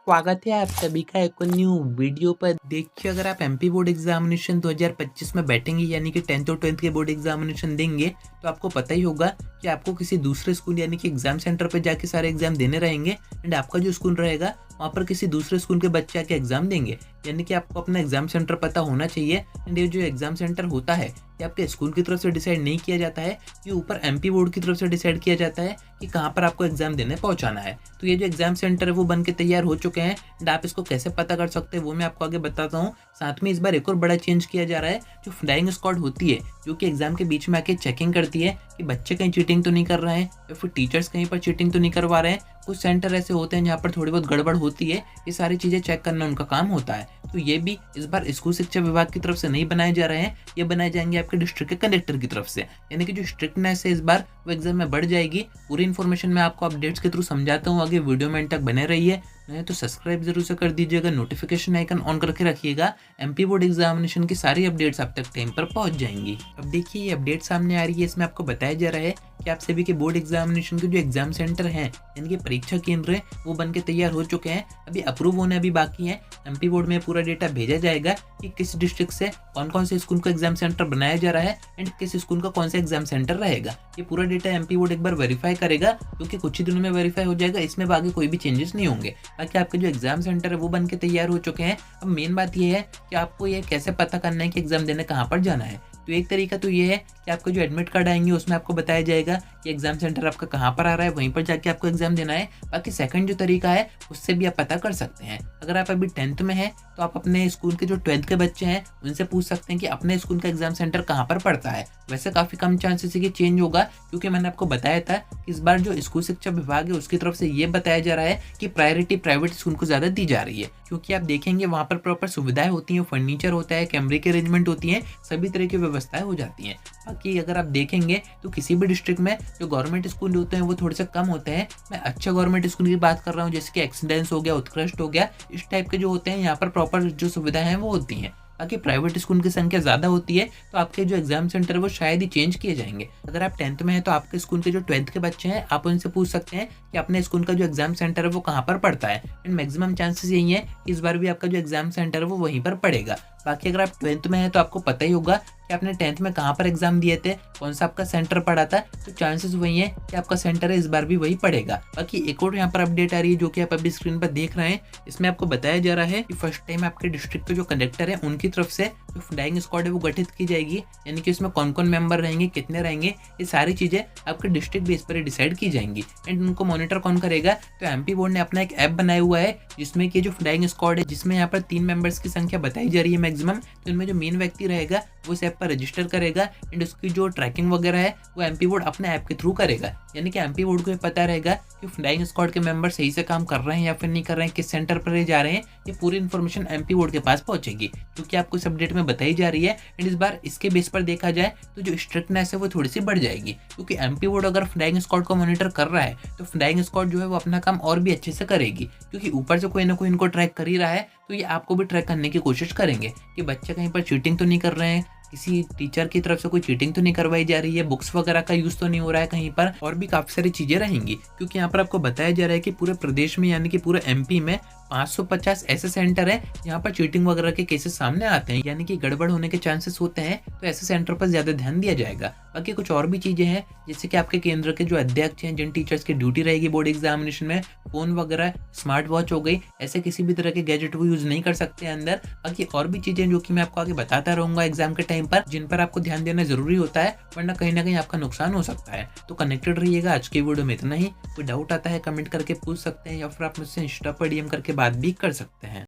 स्वागत है आप सभी का एक और न्यू वीडियो पर। देखिए, अगर आप एमपी बोर्ड एग्जामिनेशन 2025 में बैठेंगे यानी कि 10th और 12th के बोर्ड एग्जामिनेशन देंगे तो आपको पता ही होगा कि आपको किसी दूसरे स्कूल यानी कि एग्जाम सेंटर पर जाके सारे एग्जाम देने रहेंगे एंड आपका जो स्कूल रहेगा वहाँ पर किसी दूसरे स्कूल के बच्चे आके एग्जाम देंगे। यानी कि आपको अपना एग्जाम सेंटर पता होना चाहिए एंड ये जो एग्जाम सेंटर होता है ये आपके स्कूल की तरफ से डिसाइड नहीं किया जाता है, ये ऊपर एमपी बोर्ड की तरफ से डिसाइड किया जाता है कि कहाँ पर आपको एग्जाम देने पहुँचाना है। तो ये जो एग्जाम सेंटर है वो बन के तैयार हो चुके हैं एंड आप इसको कैसे पता कर सकते हैं वो मैं आपको आगे बताता हूँ। साथ में इस बार एक और बड़ा चेंज किया जा रहा है, जो फ्लाइंग स्क्वाड होती है जो कि एग्जाम के बीच में आके चेकिंग करती है कि बच्चे कहीं चीटिंग तो नहीं कर रहे हैं या फिर टीचर्स कहीं पर चीटिंग तो नहीं करवा रहे हैं। कुछ सेंटर ऐसे होते हैं जहाँ पर थोड़ी बहुत गड़बड़ होती है, ये सारी चीज़ें चेक करना उनका काम होता है। तो ये भी इस बार स्कूल शिक्षा विभाग की तरफ से नहीं बनाए जा रहे हैं, ये बनाए जाएंगे आपके डिस्ट्रिक्ट के कलेक्टर की तरफ से। यानी कि जो स्ट्रिक्टनेस है इस बार वो एग्जाम में बढ़ जाएगी। पूरी इन्फॉर्मेशन मैं आपको अपडेट्स के थ्रू समझाता हूँ, आगे वीडियो में एंड तक बने रहिए। नहीं तो सब्सक्राइब जरूर से कर दीजिएगा, नोटिफिकेशन आइकन ऑन करके रखिएगा। एमपी बोर्ड एग्जामिनेशन की सारी अपडेट्स आप तक टाइम पर पहुंच जाएंगी। अब देखिए ये अपडेट सामने आ रही है, इसमें आपको बताया जा रहा है कि आप सभी के बोर्ड एग्जामिनेशन के जो एग्जाम सेंटर हैं यानी कि परीक्षा केंद्र हैं वो बन के तैयार हो चुके हैं। अभी अप्रूव होने अभी बाकी है। एमपी बोर्ड में पूरा डेटा भेजा जाएगा कि किस डिस्ट्रिक्ट से कौन कौन से स्कूल का एग्जाम सेंटर बनाया जा रहा है एंड किस स्कूल का कौन सा एग्जाम सेंटर रहेगा। ये पूरा डेटा एमपी बोर्ड एक बार वेरीफाई करेगा, क्योंकि कुछ ही दिनों में वेरीफाई हो जाएगा, इसमें आगे कोई भी चेंजेस नहीं होंगे। बाकी आपके जो एग्जाम सेंटर है वो बन के तैयार हो चुके हैं। अब मेन बात ये है कि आपको ये कैसे पता करना है कि एग्जाम देने कहाँ पर जाना है। तो एक तरीका तो ये है कि आपको जो एडमिट कार्ड आएंगे उसमें आपको बताया जाएगा कि एग्जाम सेंटर आपका कहाँ पर आ रहा है, वहीं पर जाके आपको एग्जाम देना है। बाकी सेकंड जो तरीका है उससे भी आप पता कर सकते हैं। अगर आप अभी 10th में हैं तो आप अपने स्कूल के जो 12th के बच्चे हैं उनसे पूछ सकते हैं कि अपने स्कूल का एग्जाम सेंटर कहाँ पर पड़ता है। वैसे काफ़ी कम चांसेस है कि चेंज होगा, क्योंकि मैंने आपको बताया था कि इस बार जो स्कूल शिक्षा विभाग है उसकी तरफ से ये बताया जा रहा है कि प्रायोरिटी प्राइवेट स्कूल को ज़्यादा दी जा रही है, क्योंकि आप देखेंगे वहाँ पर प्रॉपर सुविधाएं होती हैं, फर्नीचर होता है, कैमरे की अरेंजमेंट होती है, सभी तरह की व्यवस्थाएं हो जाती हैं। बाकी अगर आप देखेंगे तो किसी भी डिस्ट्रिक्ट में जो गवर्नमेंट स्कूल होते हैं वो थोड़े से कम होते हैं। मैं अच्छे गवर्नमेंट स्कूल की बात कर रहा हूँ, जैसे कि एक्सीलेंस हो गया, उत्कृष्ट हो गया, इस टाइप के जो होते हैं यहाँ पर प्रॉपर जो सुविधाएं हैं वो होती हैं। बाकी प्राइवेट स्कूल की संख्या ज़्यादा होती है तो आपके जो एग्जाम सेंटर है वो शायद ही चेंज किए जाएंगे। अगर आप 10th में हैं तो आपके स्कूल के जो 12th के बच्चे हैं आप उनसे पूछ सकते हैं कि अपने स्कूल का जो एग्जाम सेंटर है वो कहाँ पर पड़ता है एंड मैक्सिमम चांसेस यही है कि इस बार भी आपका जो एग्जाम सेंटर है वो वहीं पर पड़ेगा। बाकी अगर आप 12th में हैं तो आपको पता ही होगा कि आपने 10th में कहाँ पर एग्जाम दिए थे, कौन सा आपका सेंटर पड़ा था, तो चांसेस वही है कि आपका सेंटर है इस बार भी वही पड़ेगा। बाकी एक और यहाँ पर अपडेट आ रही है जो कि आप अभी स्क्रीन पर देख रहे हैं। इसमें आपको बताया जा रहा है कि फर्स्ट टाइम आपके डिस्ट्रिक्ट के जो कलेक्टर है उनकी तरफ से जो फ्लाइंग स्क्वाड है वो गठित की जाएगी। यानी कि इसमें कौन कौन मेंबर रहेंगे, कितने रहेंगे, ये सारी चीजें आपके डिस्ट्रिक्ट बेस पर डिसाइड की जाएंगी। एंड उनको मॉनिटर कौन करेगा, तो एमपी बोर्ड ने अपना एक ऐप बनाया हुआ है जिसमें कि जो फ्लाइंग स्क्वाड है जिसमें यहाँ पर 3 मेंबर्स की संख्या बताई जा रही है मैक्सिमम, तो इनमें जो मेन व्यक्ति रहेगा वो इस ऐप पर रजिस्टर करेगा एंड उसकी जो ट्रैकिंग वगैरह है वो एमपी बोर्ड अपने ऐप के थ्रू करेगा। यानी कि एमपी बोर्ड को ये पता रहेगा कि फ्लाइंग स्क्वाड के मेंबर सही से काम कर रहे हैं या फिर नहीं कर रहे हैं, किस सेंटर पर जा रहे हैं, ये पूरी इन्फॉर्मेशन एमपी बोर्ड के पास पहुंचेगी, क्योंकि आपको इस अपडेट में बताई जा रही है। एंड इस बार इसके बेस पर देखा जाए तो जो स्ट्रिक्टनेस है वो थोड़ी सी बढ़ जाएगी, क्योंकि एमपी बोर्ड अगर फ्लाइंग स्क्वाड को मॉनिटर कर रहा है तो फ्लाइंग स्क्वाड जो है वो अपना काम और भी अच्छे से करेगी, क्योंकि ऊपर से कोई ना कोई इनको ट्रैक कर ही रहा है तो ये आपको भी ट्रैक करने की कोशिश करेंगे कि बच्चे कहीं पर चीटिंग तो नहीं कर रहे हैं, किसी टीचर की तरफ से कोई चीटिंग तो नहीं करवाई जा रही है, बुक्स वगैरह का यूज तो नहीं हो रहा है कहीं पर, और भी काफी सारी चीजें रहेंगी। क्योंकि यहाँ पर आपको बताया जा रहा है कि पूरे प्रदेश में यानी कि पूरे एमपी में 550 ऐसे सेंटर है जहाँ पर चीटिंग वगैरह के केसेस सामने आते हैं, यानी कि गड़बड़ होने के चांसेस होते हैं, तो ऐसे सेंटर पर ज्यादा ध्यान दिया जाएगा। बाकी कुछ और भी चीजें हैं, जैसे कि आपके केंद्र के जो अध्यक्ष हैं, जिन टीचर्स की ड्यूटी रहेगी बोर्ड एग्जामिनेशन में, फोन वगैरह, स्मार्ट वॉच हो गई, ऐसे किसी भी तरह के गैजेट वो यूज नहीं कर सकते अंदर। बाकी और भी चीजें जो कि मैं आपको आगे बताता रहूंगा एग्जाम के टाइम पर, जिन पर आपको ध्यान देना जरूरी होता है, वरना कहीं ना कहीं आपका नुकसान हो सकता है। तो कनेक्टेड रहिएगा। आज की वीडियो में इतना ही। कोई डाउट आता है कमेंट करके पूछ सकते हैं या फिर आप मुझसे इंस्टा पर डीएम करके बात भी कर सकते हैं।